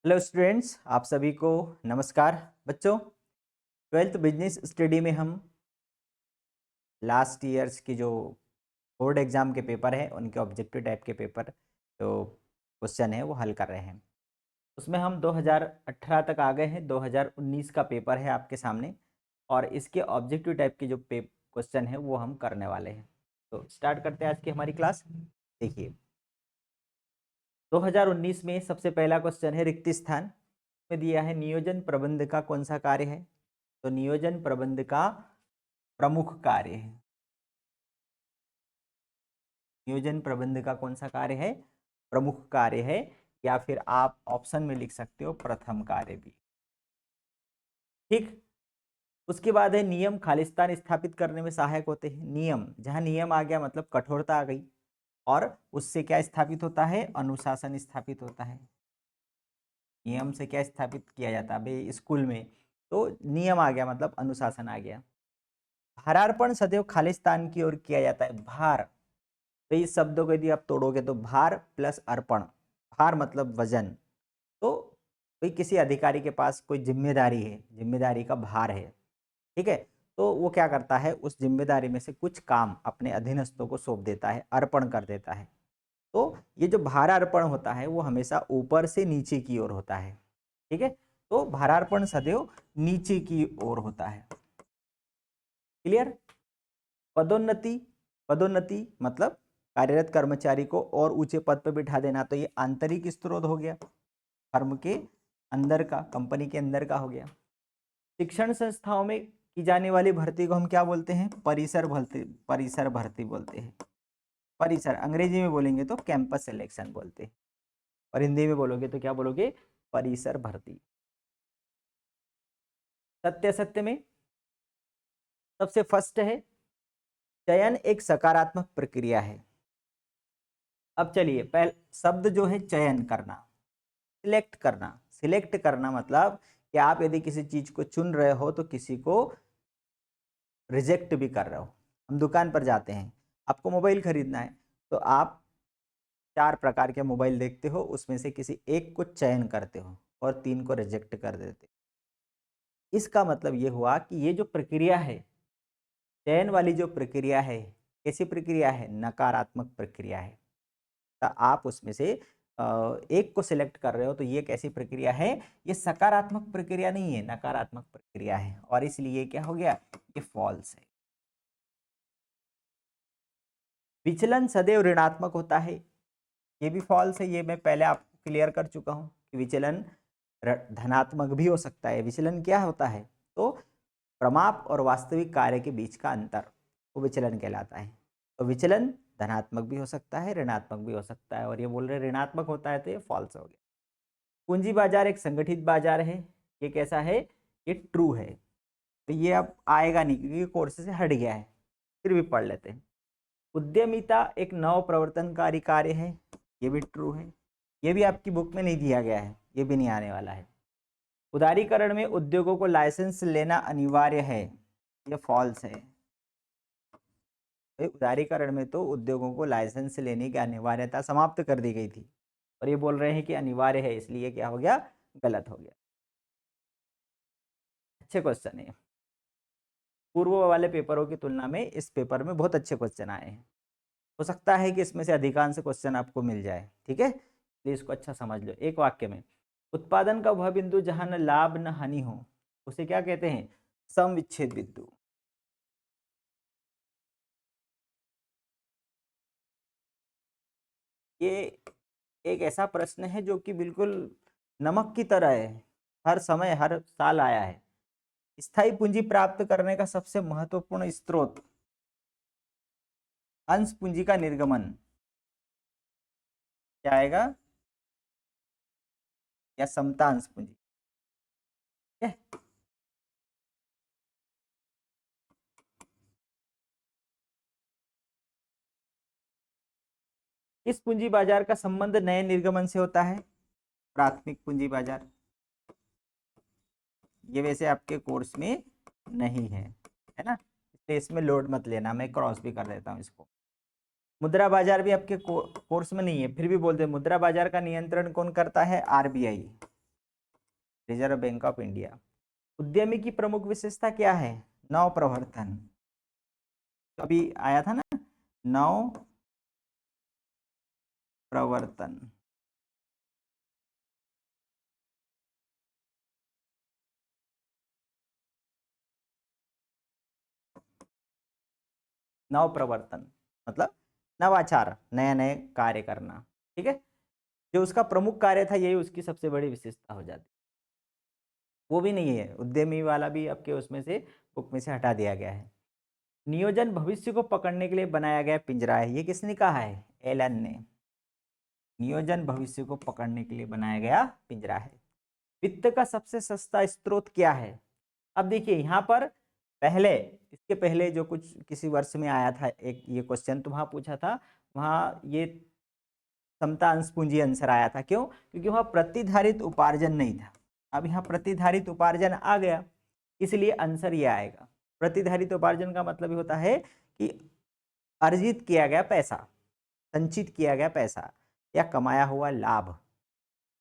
Hello students, आप सभी को नमस्कार। बच्चों, ट्वेल्थ बिजनेस स्टडी में हम लास्ट ईयर्स की जो बोर्ड एग्जाम के पेपर हैं उनके ऑब्जेक्टिव टाइप के पेपर जो क्वेश्चन है वो हल कर रहे हैं। उसमें हम 2018 तक आ गए हैं। 2019 का पेपर है आपके सामने और इसके ऑब्जेक्टिव टाइप के जो क्वेश्चन है वो हम करने वाले हैं। तो स्टार्ट करते हैं आज की हमारी क्लास। देखिए, 2019 में सबसे पहला क्वेश्चन है रिक्त स्थान में दिया है नियोजन प्रबंध का कौन सा कार्य है। तो नियोजन प्रबंध का प्रमुख कार्य है। नियोजन प्रबंध का कौन सा कार्य है? प्रमुख कार्य है, या फिर आप ऑप्शन में लिख सकते हो प्रथम कार्य भी। ठीक। उसके बाद है नियम खालिस्तान स्थापित करने में सहायक होते हैं। नियम, जहां नियम आ गया मतलब कठोरता आ गई, और उससे क्या स्थापित होता है? अनुशासन स्थापित होता है। नियम से क्या स्थापित किया जाता है भाई स्कूल में? तो नियम आ गया मतलब अनुशासन आ गया। भारार्पण सदैव खालिस्तान की ओर किया जाता है। भार, तो इस शब्दों को यदि आप तोड़ोगे तो भार प्लस अर्पण, भार मतलब वजन। तो भाई किसी अधिकारी के पास कोई जिम्मेदारी है, जिम्मेदारी का भार है, ठीक है, तो वो क्या करता है, उस जिम्मेदारी में से कुछ काम अपने अधीनस्थों को सौंप देता है, अर्पण कर देता है। तो ये जो भारार्पण होता है वो हमेशा ऊपर से नीचे की ओर होता है, ठीक है। तो भारार्पण सदैव नीचे की ओर होता है। क्लियर? पदोन्नति, पदोन्नति मतलब कार्यरत कर्मचारी को और ऊंचे पद पर बिठा देना। तो ये आंतरिक स्त्रोत हो गया, फर्म के अंदर का, कंपनी के अंदर का हो गया। शिक्षण संस्थाओं में की जाने वाली भर्ती को हम क्या बोलते हैं? परिसर भर्ती, परिसर भर्ती बोलते हैं। परिसर अंग्रेजी में बोलेंगे तो कैंपस सिलेक्शन बोलते हैं, और हिंदी में बोलोगे तो क्या बोलोगे? परिसर भर्ती। सत्य सत्य में सबसे फर्स्ट है चयन एक सकारात्मक प्रक्रिया है। अब चलिए, पहले शब्द जो है चयन करना, सिलेक्ट करना। सिलेक्ट करना मतलब कि आप यदि किसी चीज को चुन रहे हो तो किसी को रिजेक्ट भी कर रहे हो। हम दुकान पर जाते हैं, आपको मोबाइल खरीदना है, तो आप 4 प्रकार के मोबाइल देखते हो, उसमें से किसी एक को चयन करते हो और 3 को रिजेक्ट कर देते हो। इसका मतलब ये हुआ कि ये जो प्रक्रिया है, चयन वाली जो प्रक्रिया है, कैसी प्रक्रिया है? नकारात्मक प्रक्रिया है। तो आप उसमें से एक को सिलेक्ट कर रहे हो, तो ये कैसी प्रक्रिया है? ये सकारात्मक प्रक्रिया नहीं है, नकारात्मक प्रक्रिया है, और इसलिए क्या हो गया? ये फॉल्स है। विचलन सदैव ऋणात्मक होता है, ये भी फॉल्स है। ये मैं पहले आपको क्लियर कर चुका हूं कि विचलन धनात्मक भी हो सकता है। विचलन क्या होता है? तो प्रमाप और वास्तविक कार्य के बीच का अंतर, वो विचलन कहलाता है। तो विचलन धनात्मक भी हो सकता है, ऋणात्मक भी हो सकता है, और ये बोल रहे ऋणात्मक होता है तो ये फॉल्स हो गया। पूंजी बाजार एक संगठित बाजार है, ये कैसा है? ये ट्रू है। तो ये अब आएगा नहीं क्योंकि कोर्स से हट गया है, फिर भी पढ़ लेते हैं। उद्यमिता एक नव प्रवर्तनकारी कार्य है, ये भी ट्रू है। ये भी आपकी बुक में नहीं दिया गया है, ये भी नहीं आने वाला है। उदारीकरण में उद्योगों को लाइसेंस लेना अनिवार्य है, ये फॉल्स है। उदारीकरण में तो उद्योगों को लाइसेंस लेने की अनिवार्यता समाप्त कर दी गई थी, और ये बोल रहे हैं कि अनिवार्य है, इसलिए क्या हो गया? गलत हो गया। अच्छे क्वेश्चन है, पूर्व वाले पेपरों की तुलना में इस पेपर में बहुत अच्छे क्वेश्चन आए हैं। हो सकता है कि इसमें से अधिकांश क्वेश्चन आपको मिल जाए, ठीक है, इसलिए इसको अच्छा समझ लो। एक वाक्य में, उत्पादन का वह बिंदु जहां न लाभ न हानि हो उसे क्या कहते हैं? सम विच्छेद बिंदु। ये एक ऐसा प्रश्न है जो कि बिल्कुल नमक की तरह है, हर समय हर साल आया है। स्थायी पूंजी प्राप्त करने का सबसे महत्वपूर्ण स्रोत, अंश पूंजी का निर्गमन, क्या आएगा? या समता अंश पूंजी, ठीक है? इस पूंजी बाजार का संबंध नए निर्गमन से होता है, प्राथमिक पूंजी बाजार। ये वैसे आपके कोर्स में नहीं है ना, इसलिए इसमें लोड मत लेना, मैं क्रॉस भी कर देता हूँ इसको। मुद्रा बाजार भी आपके कोर्स में नहीं है, फिर भी बोलते हैं मुद्रा बाजार का नियंत्रण कौन करता है? RBI. Reserve bank of India. उद्यमी की प्रमुख विशेषता क्या है? नव प्रवर्तन। तो अभी आया था ना, नव प्रवर्तन। नव प्रवर्तन मतलब नवाचार, नए नए कार्य करना। ठीक है, जो उसका प्रमुख कार्य था यही उसकी सबसे बड़ी विशेषता हो जाती। वो भी नहीं है, उद्यमी वाला भी आपके उसमें से बुक में से हटा दिया गया है। नियोजन भविष्य को पकड़ने के लिए बनाया गया पिंजरा है। ये किसने कहा है? एलन ने। नियोजन भविष्य को पकड़ने के लिए बनाया गया पिंजरा है। वित्त का सबसे सस्ता स्रोत क्या है? अब देखिए यहाँ पर पहले, इसके पहले जो कुछ किसी वर्ष में आया था एक ये क्वेश्चन, तो वहां पूछा था, वहां ये समता अंश पूंजी आंसर आया था। क्यों? क्योंकि वहां प्रतिधारित उपार्जन नहीं था। अब यहाँ प्रतिधारित उपार्जन आ गया, इसलिए आंसर ये आएगा। प्रतिधारित उपार्जन का मतलब ये होता है कि अर्जित किया गया पैसा, संचित किया गया पैसा या कमाया हुआ लाभ।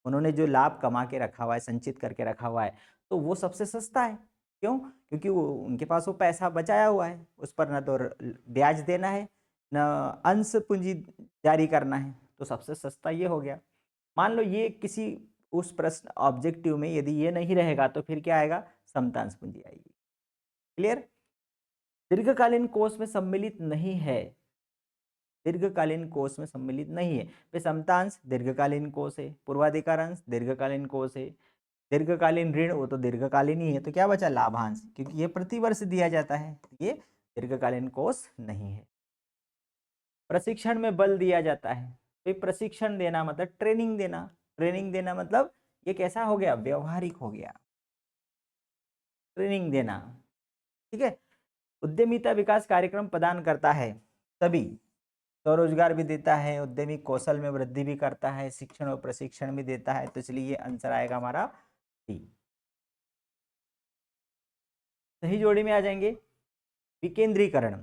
उन्होंने जो लाभ कमा के रखा हुआ है, संचित करके रखा हुआ है, तो वो सबसे सस्ता है। क्यों? क्योंकि वो उनके पास वो पैसा बचाया हुआ है, उस पर न तो ब्याज देना है, न अंश पूंजी जारी करना है, तो सबसे सस्ता ये हो गया। मान लो ये किसी उस प्रश्न ऑब्जेक्टिव में यदि ये नहीं रहेगा तो फिर क्या आएगा? समतांश पूंजी आएगी। क्लियर? दीर्घकालीन कोष में सम्मिलित नहीं है, दीर्घकालीन कोष में सम्मिलित नहीं है। वे समतांश दीर्घकालीन कोष है, पूर्वाधिकार अंश दीर्घकालीन कोष है, दीर्घकालीन ऋण वो तो दीर्घकालीन ही है, तो क्या बचा? लाभांश, क्योंकि ये प्रतिवर्ष दिया जाता है, ये दीर्घकालीन कोष नहीं है। प्रशिक्षण में बल दिया जाता है। तो प्रशिक्षण देना मतलब ट्रेनिंग देना, ट्रेनिंग देना मतलब ये कैसा हो गया? व्यवहारिक हो गया, ट्रेनिंग देना। ठीक है, उद्यमिता विकास कार्यक्रम प्रदान करता है सभी, स्वरोजगार भी देता है, उद्यमी कौशल में वृद्धि भी करता है, शिक्षण और प्रशिक्षण भी देता है, तो इसलिए ये आंसर आएगा हमारा डी। सही जोड़ी में आ जाएंगे। विकेंद्रीकरण,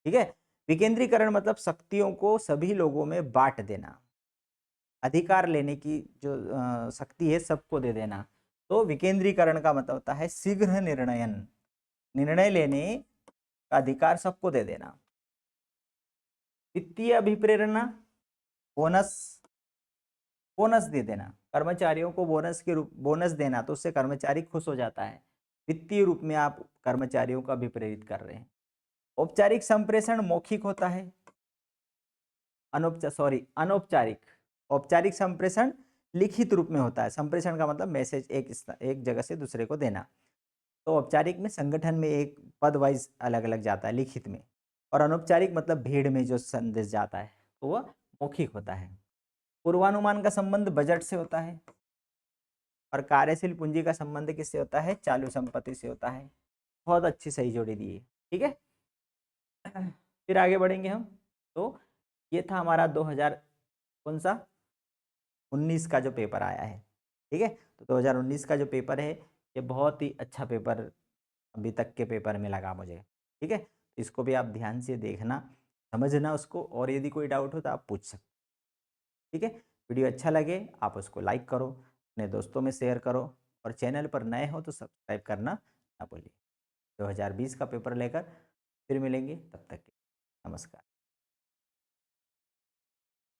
ठीक है, विकेंद्रीकरण मतलब शक्तियों को सभी लोगों में बांट देना, अधिकार लेने की जो शक्ति है सबको दे देना। तो विकेंद्रीकरण का मतलब होता है शीघ्र निर्णयन, निर्णय लेने का अधिकार सबको दे देना। वित्तीय अभिप्रेरणा, बोनस, बोनस दे देना, कर्मचारियों को बोनस के रूप, बोनस देना, तो उससे कर्मचारी खुश हो जाता है। वित्तीय रूप में आप कर्मचारियों को अभिप्रेरित कर रहे हैं। औपचारिक संप्रेषण मौखिक होता है, अनौपचारिक। औपचारिक संप्रेषण लिखित रूप में होता है। संप्रेषण का मतलब मैसेज एक जगह से दूसरे को देना। तो औपचारिक में संगठन में एक पद वाइज अलग अलग जाता है लिखित में, और अनौपचारिक मतलब भीड़ में जो संदेश जाता है तो वह मौखिक होता है। पूर्वानुमान का संबंध बजट से होता है, और कार्यशील पूंजी का संबंध किससे होता है? चालू संपत्ति से होता है। बहुत अच्छी सही जोड़ी दी है। ठीक है, फिर आगे बढ़ेंगे हम। तो ये था हमारा 2000 कौन सा 19 का जो पेपर आया है। ठीक है, तो 2019 का जो पेपर है ये बहुत ही अच्छा पेपर अभी तक के पेपर में लगा मुझे। ठीक है, इसको भी आप ध्यान से देखना, समझना उसको, और यदि कोई डाउट हो तो आप पूछ सकते। ठीक है, वीडियो अच्छा लगे आप उसको लाइक करो, अपने दोस्तों में शेयर करो, और चैनल पर नए हो तो सब्सक्राइब करना ना भूलिए। 2020 का पेपर लेकर फिर मिलेंगे, तब तक के नमस्कार।